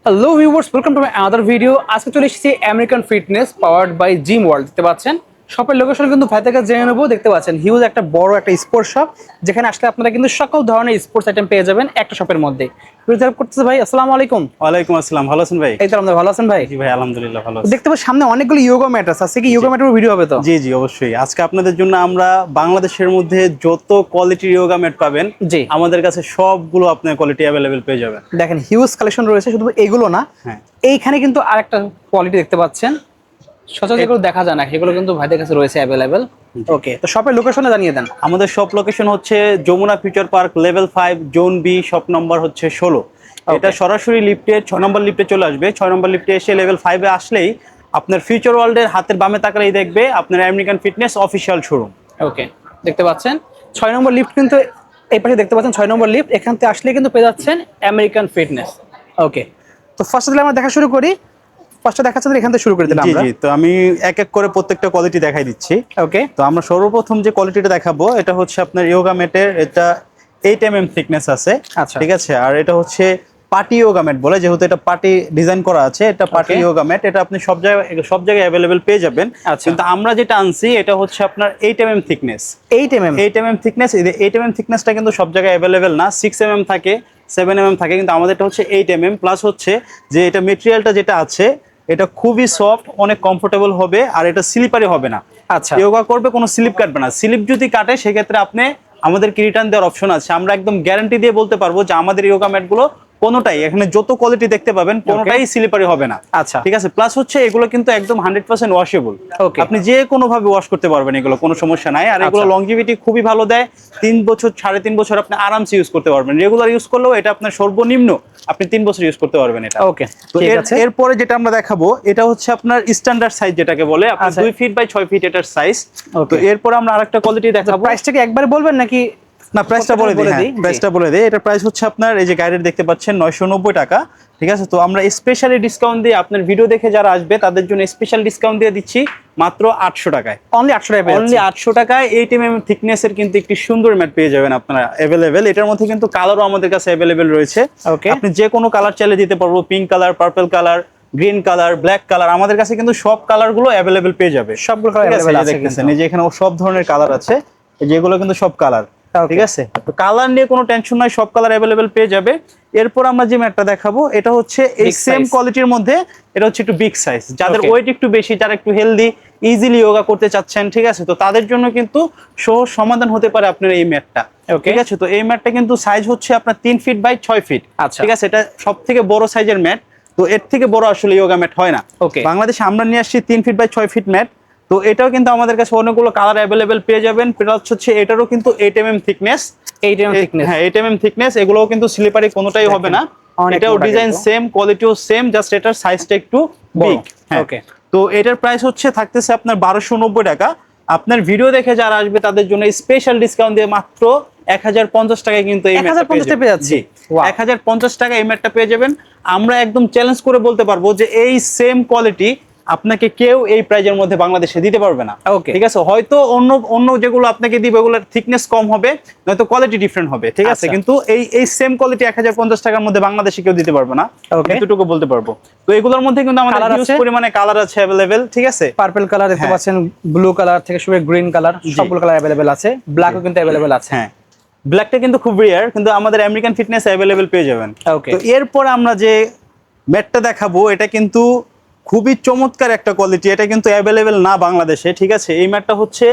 Hello viewers, welcome to my other video. আজকে চলে এসেছি American fitness powered by gym world. দেখতে পাচ্ছেন শপের লোকেশন কিন্তু ভাই থেকে জেনে নেবো। দেখতে পাচ্ছেন হিউজ একটা বড় একটা স্পোর্টস শপ, যেখানে আসলে আপনারা কিন্তু সকল ধরনের স্পোর্টস আইটেম পেয়ে যাবেন একটা শপের মধ্যে। হেল্প করতেছে ভাই, আসসালামু আলাইকুম। ওয়ালাইকুম আসসালাম। ভালো আছেন ভাই? এই তো আমাদের ভালো আছেন ভাই? জি ভাই, আলহামদুলিল্লাহ ভালো আছি। দেখতে পাচ্ছি সামনে অনেকগুলো ইয়োগা ম্যাট আছে কি? ইয়োগা জি। ম্যাটের ভিডিও হবে তো? জি জি অবশ্যই। আজকে আপনাদের জন্য আমরা বাংলাদেশের মধ্যে যত কোয়ালিটির ইয়োগা ম্যাট পাবেন, জি, আমাদের কাছে সবগুলো আপনার কোয়ালিটি অ্যাভেলেবেল পেয়ে যাবেন। দেখেন হিউজ কালেকশন রয়েছে, শুধু এইগুলো না, হ্যাঁ, এইখানে কিন্তু আরেকটা কোয়ালিটি দেখতে পাচ্ছেন, সচরাচর এগুলো দেখা যায় না, সেগুলো কিন্তু ভাইদের কাছে রয়েছে অ্যাভেলেবেল। ওকে, তো শপের লোকেশনে জানিয়ে দেন। আমাদের শপ লোকেশন হচ্ছে Jamuna future park level 5 zone B, shop number হচ্ছে 16। এটা সরাসরি লিফটে 6 নম্বর লিফটে চলে আসবে। 6 নম্বর লিফটে এসে লেভেল 5 এ আসলেই আপনার ফিউচার ওয়ার্ল্ডের হাতের বামে তাকালেই দেখবে আপনার আমেরিকান ফিটনেস অফিসিয়াল শোরুম। ওকে, দেখতে পাচ্ছেন 6 নম্বর লিফট কিন্তু এই পাশে দেখতে পাচ্ছেন 6 নম্বর লিফট, এখান থেকে আসলে কিন্তু পেয়ে যাচ্ছেন আমেরিকান ফিটনেস। ওকে, তো ফার্স্ট তাহলে আমরা দেখা শুরু করি। ফার্স্টে দেখাচ্ছেন এখান থেকে শুরু করে দিলাম জি আমরা। জি, তো আমি এক এক করে প্রত্যেকটা কোয়ালিটি দেখাই দিচ্ছি। ওকে, তো আমরা সর্বপ্রথম যে কোয়ালিটিটা দেখাবো এটা হচ্ছে আপনার ইয়োগা ম্যাটের, এটা 8 mm থিকনেস আছে। আচ্ছা, ঠিক আছে, আর এটা হচ্ছে পার্টি ইয়োগা ম্যাট বলে, যেহেতু এটা পার্টি ডিজাইন করা আছে, এটা পার্টি Okay. Yoga mat. এটা আপনি সব জায়গায় অ্যাভেলেবেল পেয়ে যাবেন। আচ্ছা। কিন্তু আমরা যেটা আনছি এটা হচ্ছে আপনার 8 mm thickness. 8 mm। 8 mm thickness, এই 8 mm থিকনেসটা কিন্তু সব জায়গায় অ্যাভেলেবেল না। 6 mm থাকে, 7 mm থাকে, কিন্তু আমাদেরটা হচ্ছে 8 mm প্লাস। হচ্ছে যে এটা মেটেরিয়ালটা যেটা আছে এটা খুবই সফট, অনেক কমফোর্টেবল হবে, আর এটা স্লিপারি হবে না। আচ্ছা, ইয়োগা করবে কোনো স্লিপ কাটবে না। স্লিপ যদি কাটে সেক্ষেত্রে আপনি আমাদেরকে রিটার্ন দেওয়ার অপশন আছে। আমরা একদম গ্যারান্টি দিয়ে বলতে পারবো যে আমাদের ইয়োগা ম্যাটগুলো কোনোটাই, এখানে যত কোয়ালিটি দেখতে পাবেন কোনোটাই স্লিপারি হবে না। আচ্ছা, ঠিক আছে, প্লাস হচ্ছে এগুলো কিন্তু একদম 100% ওয়াশেবল। ওকে, আপনি যে কোনো ভাবে ওয়াশ করতে পারবেন, এগুলো কোনো সমস্যা নাই। আর এগুলো আচ্ছা। লংজিভিটি খুবই ভালো দেয়। 3 বছর 3.5 বছর আপনি আরামসে ইউজ করতে পারবেন। রেগুলার ইউজ করলেও এটা আপনার সর্বনিম্ন আপনি 3 বছর ইউজ করতে পারবেন এটা। ওকে, তো ঠিক আছে। এরপরে যেটা আমরা দেখাবো এটা হচ্ছে আপনার স্ট্যান্ডার্ড সাইজ, যেটাকে বলে আপনার আচ্ছা। 2 ফিট বাই 6 ফিট এটার সাইজ। ওকে। তো এরপরে আমরা আরেকটা কোয়ালিটি দেখাবো। প্রাইসটা কি একবারে বলবেন নাকি? না, প্রাইসটা বলে দিই। হ্যাঁ, জি। প্রাইসটা বলে দিই। এটা প্রাইস হচ্ছে আপনার, এই যে গাইডের দেখতে পাচ্ছেন, 990 টাকা। ঠিক আছে, তো আমরা স্পেশালি ডিসকাউন্ট দিয়ে আপনার ভিডিও দেখে যারা আসবে তাদের জন্য স্পেশাল ডিসকাউন্ট দিয়ে দিচ্ছি মাত্র 800 টাকায়। অনলি 800 টাকা পেয়ে অনলি 800 টাকায় 8 mm থিকনেসের কিন্তু একটি সুন্দর ম্যাট পেয়ে যাবেন আপনারা অ্যাভেলেবেল। এটার মধ্যে কিন্তু কালারও আমাদের কাছে অ্যাভেলেবেল রয়েছে। ওকে, আপনি যে কোনো কালার চাইলে দিতে পারবো, pink colour, purple colour, green colour, black colour. আমাদের কাছে কিন্তু সব কালারগুলো অ্যাভেলেবেল পেয়ে যাবে। সবগুলো ঠিক আছে, অ্যাভেলেবল এই যে আছে দেখতেছেন, কিন্তু। এই যে এখানে সব ধরনের কালার আছে, এই যে এগুলো কিন্তু সব কালার। Okay. ঠিক আছে, তো কালার নিয়ে কোনো টেনশন নাই, সব কালার অ্যাভেলেবেল পেয়ে যাবে। এরপর আমরা যে ম্যাটটা দেখাবো এটা হচ্ছে এই Big সেম size। কোয়ালিটির মধ্যে, এটা হচ্ছে একটু বিগ সাইজ, যাদের Okay. ওয়েট একটু বেশি, যারা একটু হেলদি, ইজিলি যোগা করতে চাচ্ছেন। ঠিক আছে, তো তাদের জন্য কিন্তু সহজ সমাধান হতে পারে আপনার এই ম্যাটটা। Okay. ঠিক আছে, তো এই ম্যাটটা কিন্তু সাইজ হচ্ছে আপনার 3 ফিট বাই 6 ফিট। আচ্ছা। ঠিক আছে, এটা সব থেকে বড় সাইজের ম্যাট। তো এর থেকে বড় আসলে যোগা ম্যাট হয় না। Okay. বাংলাদেশে আমরা নিয়ে আসছি 3 ফিট বাই 6 ফিট ম্যাট। তো এটাও কিন্তু আমাদের কাছে অনেকগুলো কালার অ্যাভেলেবেল পেয়ে যাবেন। প্লাস হচ্ছে এটারও কিন্তু 8 mm থিকনেস। 8 mm thickness। হ্যাঁ, 8 mm থিকনেস। এগুলোও কিন্তু স্লিপারি কোনোটাই হবে না। অনেক এটাও মোটা ডিজাইন কিন্তু। সেম, কোয়ালিটিও সেম, জাস্ট এটার সাইজটা একটু বড়। বিগ। হ্যাঁ, Okay. তো এটার প্রাইস হচ্ছে থাকতেছে আপনার 1290 টাকা। আপনার ভিডিও দেখে যারা আসবে তাদের জন্য স্পেশাল ডিসকাউন্ট দিয়ে মাত্র 1050 টাকায় কিন্তু এই ম্যাটটা 1050 টাকা পেয়ে যাচ্ছি। জি, Wow. 1050 টাকা এই ম্যাটটা পেয়ে যাবেন। আমরা একদম চ্যালেঞ্জ করে বলতে পারবো যে এই সেম কোয়ালিটি আপনাকে কেউ এই প্রাইজের মধ্যে বাংলাদেশে দিতে পারবে না। Okay. ঠিক আছে, হয়তো অন্য অন্য যেগুলো আপনাকে দিবে ওগুলোর থিকনেস কম হবে, নয়তো কোয়ালিটি ডিফারেন্ট হবে। ঠিক আছে, আচ্ছা। কিন্তু এই সেম কোয়ালিটি 1050 টাকার মধ্যে বাংলাদেশে কেউ দিতে পারবে না। Okay. এতটুকু বলতে পারবো। তো এগুলোর মধ্যে কিন্তু আমাদের Colour হিউজ আছে? পরিমাণে কালার আছে অ্যাভেলেবেল। ঠিক আছে, পার্পল কালার দেখতে হ্যাঁ। পাচ্ছেন, ব্লু কালার থেকে শুরু গ্রিন কালার, সবগুলো কালার অ্যাভেলেবল আছে। ব্ল্যাকও কিন্তু অ্যাভেলেবল আছে। হ্যাঁ, ব্ল্যাকটা কিন্তু খুব রেয়ার, কিন্তু আমাদের আমেরিকান ফিটনেস অ্যাভেলেবেল পেয়ে যাবেন। Okay. তো এরপর আমরা যে ম্যাটটা দেখাবো এটা কিন্তু খুবই চমৎকার একটা কোয়ালিটি। এটা কিন্তু অ্যাভেলেবেল না বাংলাদেশে। ঠিক আছে, এই ম্যাটটা হচ্ছে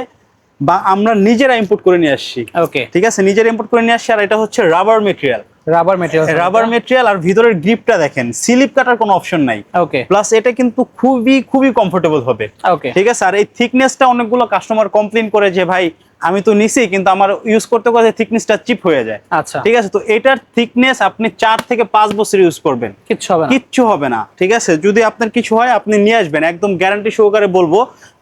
বা আমরা নিজেরা ইম্পোর্ট করে নিয়ে আসছি। ওকে, ঠিক আছে, নিজেরা ইম্পোর্ট করে নিয়ে আসছি। আর এটা হচ্ছে rubber material. Rubber material. Rubber material, আর ভিতরের গ্রিপটা দেখেন, স্লিপ কাটার কোনো অপশন নাই। ওকে, প্লাস এটা কিন্তু খুবই খুবই কমফোর্টেবল হবে। ওকে, ঠিক আছে, আর এই থিকনেসটা অনেকগুলো কাস্টমার কমপ্লেন করে যে ভাই আমি তো নিছি কিন্তু আমার ইউজ করতে করতে থিকনেসটা চিপ হয়ে যায়। আচ্ছা, ঠিক আছে, তো এটার থিকনেস আপনি 4 থেকে 5 বছর ইউজ করবেন, কিচ্ছু হবে না। কিচ্ছু হবে না। ঠিক আছে, যদি আপনার কিছু হয় আপনি নিয়ে আসবেন, একদম গ্যারান্টি সহকারে বলবো।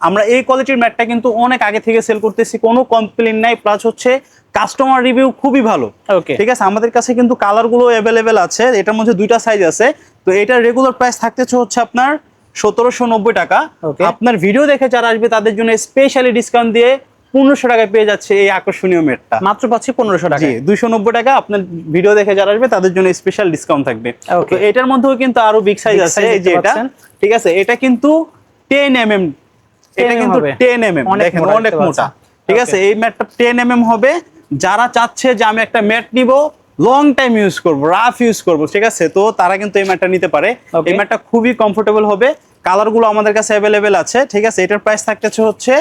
আমরা এই কোয়ালিটির ম্যাটটা কিন্তু অনেক আগে থেকে সেল করতেছি, কোনো কমপ্লেন নাই। প্লাস হচ্ছে কাস্টমার রিভিউ খুবই ভালো। ওকে, ঠিক আছে, আমাদের কাছে কিন্তু কালারগুলো অ্যাভেলেবেল আছে। এটার মধ্যে 2টা সাইজ আছে। তো এটার রেগুলার প্রাইস থাকতেছে হচ্ছে আপনার 1790 টাকা। Okay. আপনার ভিডিও দেখে যারা আসবে তাদের জন্য স্পেশালি ডিসকাউন্ট দিয়ে 1500 টাকায় পেয়ে যাচ্ছে এই আকর্ষণীয় ম্যাটটা। মাত্র পাচ্ছি 1500 টাকা। জি 290 টাকা। আপনার ভিডিও দেখে যারা আসবে তাদের জন্য স্পেশাল ডিসকাউন্ট থাকবে। তো এটার মধ্যেও কিন্তু আরো বিগ সাইজ আছে, এই যে এটা, ঠিক আছে, এটা কিন্তু 10 mm, এটা কিন্তু 10 mm, দেখেন অনেক মোটা, ঠিক আছে। এই ম্যাটটা 10 mm হবে। যারা চাচ্ছে যে আমি একটা ম্যাট নিব, লং টাইম ইউজ করব, রাফ ইউজ করব, ঠিক আছে, তো তারা কিন্তু এই ম্যাটটা নিতে পারে। এই ম্যাটটা খুবই কমফোর্টেবল হবে। কালারগুলো আমাদের কাছে অ্যাভেলেবেল আছে, ঠিক আছে। এটার প্রাইস থাকতেছে হচ্ছে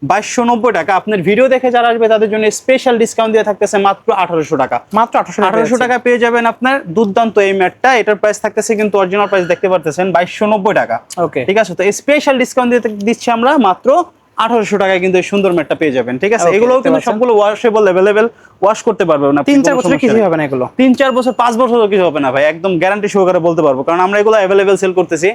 2290 টাকা। আপনার ভিডিও দেখে যারা আসবে তাদের জন্য স্পেশাল ডিসকাউন্ট দিয়ে থাকতেছে মাত্র 1800 টাকা। মাত্র 1800 টাকা পেয়ে যাবেন আপনার দুর্দান্ত এই ম্যাটটা। এটার প্রাইস থাকতেছে কিন্তু অরিজিনাল প্রাইস দেখতে পারতেছেন 2290 টাকা। ওকে, ঠিক আছে। তো স্পেশাল ডিসকাউন্ট দিয়ে দিচ্ছি আমরা মাত্র 1800 টাকায় কিন্তু এই সুন্দর ম্যাটটা পেয়ে যাবেন, ঠিক আছে। এগুলোও কিন্তু সবগুলো ওয়াশেবল, अवेलेबल, ওয়াশ করতে পারবেন না। 3-4 বছর কিছু হবে না এগুলো। 3-4 বছর 5 বছরও কিছু হবে না ভাই, একদম গ্যারান্টি সহকারে বলতে পারবো, কারণ আমরা এগুলো अवेलेबल সেল করতেছি।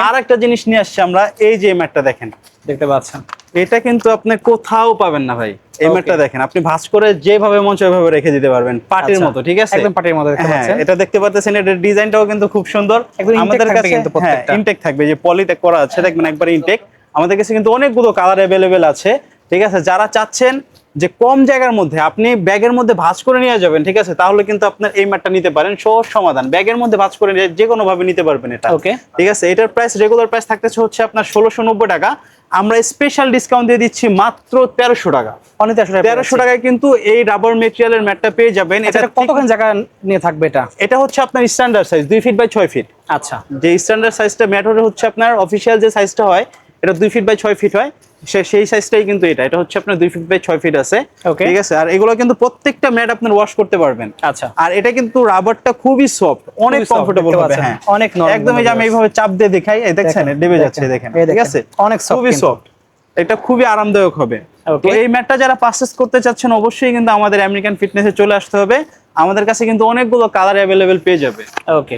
আর একটা জিনিস নিয়ে আসছি আমরা, এই যে ম্যাটটা দেখেন, দেখতে পাচ্ছেন, এটা কিন্তু আপনি কোথাও পাবেন না ভাই। এই ম্যাটটা দেখেন, আপনি ভাঁজ করে যেভাবে মন চায় ওইভাবে রেখে দিতে পারবেন, পাটির মতো, ঠিক আছে, একদম পাটির মতো দেখতে পাচ্ছেন। এটা দেখতে পাচ্ছেন, এটার ডিজাইনটাও কিন্তু খুব সুন্দর। আমাদের কাছে কিন্তু প্রত্যেকটা ইনটেক থাকবে, যে পলিতে করা আছে দেখবেন একবারে ইনটেক। আমাদের কাছে কিন্তু অনেকগুলো কালার अवेलेबल আছে, ঠিক আছে। যারা চাচ্ছেন যে কম জায়গার মধ্যে আপনি ব্যাগের মধ্যে ভাঁজ করে নিয়ে যাবেন, ঠিক আছে, তাহলে কিন্তু আপনার এই ম্যাটটা নিতে পারেন, সহজ সমাধান। ব্যাগের মধ্যে ভাঁজ করে যে কোনো ভাবে নিতে পারবেন এটা, ঠিক আছে। এটার প্রাইস রেগুলার প্রাইস থাকতেছে হচ্ছে আপনার 1690 টাকা। আমরা স্পেশাল ডিসকাউন্ট দিয়ে দিচ্ছি মাত্র 1300 টাকা। অনেক 1300 টাকায় কিন্তু এই রাবার মেটেরিয়ালের ম্যাটটা পেয়ে যাবেন। এটা কতখানি জায়গা নিয়ে থাকবে? এটা হচ্ছে আপনার standard size 2 feet by 6 feet. আচ্ছা, যে স্ট্যান্ডার্ড সাইজটা ম্যাটের হচ্ছে আপনার অফিশিয়াল যে সাইজটা হয়, এটা 2 ফিট বাই 6 ফিট হয়, সেই সাইজটাই কিন্তু এটা হচ্ছে আপনার 2 ফিট বাই 6 ফিট আছে, ঠিক আছে। আর এগুলো কিন্তু প্রত্যেকটা ম্যাট আপনার ওয়াশ করতে পারবেন। আচ্ছা, আর এটা কিন্তু রাবারটা খুবই সফট, অনেক কমফোর্টেবল হবে। হ্যাঁ, অনেক নরম, একদম। এই যে আমি এইভাবে চাপ দিয়ে দেখাই, এই দেখছেন ডেবে যাচ্ছে, দেখেন, ঠিক আছে, অনেক খুবই সফট। এটা খুবই আরামদায়ক হবে। তো এই ম্যাটটা যারা পারচেজ করতে চাচ্ছেন অবশ্যই কিন্তু আমাদের আমেরিকান ফিটনেসে চলে আসতে হবে। আমাদের কাছে কিন্তু অনেকগুলো কালার अवेलेबल পেয়ে যাবে। ওকে,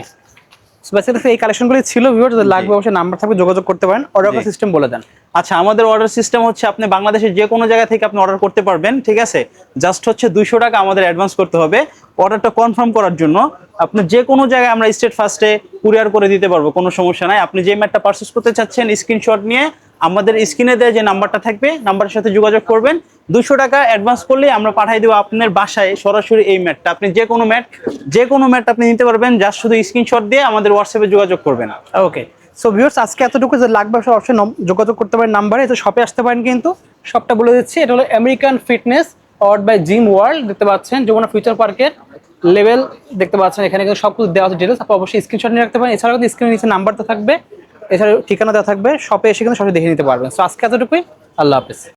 সো বেসিক্যালি এই কালেকশনগুলো ছিল, ভিউয়ার যদি লাগবে অবশ্যই নাম্বার থাকবে, যোগাযোগ করতে পারেন। অর্ডার সিস্টেম বলে দেন। আচ্ছা, আমাদের অর্ডার সিস্টেম হচ্ছে আপনি বাংলাদেশের যে কোনো জায়গা থেকে আপনি অর্ডার করতে পারবেন, ঠিক আছে। জাস্ট হচ্ছে 200 টাকা আমাদের অ্যাডভান্স করতে হবে অর্ডারটা কনফার্ম করার জন্য। আপনি যে কোনো জায়গায় আমরা স্টেট ফার্স্টে কুরিয়ার করে দিতে পারবো, কোনো সমস্যা নাই। আপনি যে ম্যাটটা পারচেজ করতে চাচ্ছেন স্ক্রিনশট নিয়ে আমাদের স্ক্রিনে দেওয়া যে নাম্বারটা থাকবে, নাম্বারের সাথে যোগাযোগ করবেন। 200 টাকা অ্যাডভান্স করলে আমরা পাঠিয়ে দেবো আপনার বাসায় সরাসরি এই ম্যাটটা। আপনি যে কোনো ম্যাট আপনি নিতে পারবেন, জাস্ট শুধু স্ক্রিনশট দিয়ে আমাদের হোয়াটসঅ্যাপে যোগাযোগ করবেন। ওকে, সো ভিউয়ার্স আজকে এতটুকু, যে লাগবে অবশ্যই যোগাযোগ করতে পারেন নাম্বারে। তো শপে আসতে পারেন, কিন্তু শপটা বলে দিচ্ছি, এটা হলো American fitness powered by gym world. দেখতে পাচ্ছেন যমুনা ফিউচার পার্কের লেভেল, দেখতে পাচ্ছেন এখানে কিন্তু সব কিছু দেওয়া আছে ডিটেলস। আপনি অবশ্যই স্ক্রিনশট নিয়ে রাখতে পারেন। এছাড়াও কিন্তু স্ক্রিনের নিচে নাম্বারটা থাকবে, এছাড়াও ঠিকানা দেওয়া থাকবে। শপে এসে কিন্তু সবই দেখে নিতে পারবেন। সো আজকে এতটুকুই, আল্লাহ হাফেজ।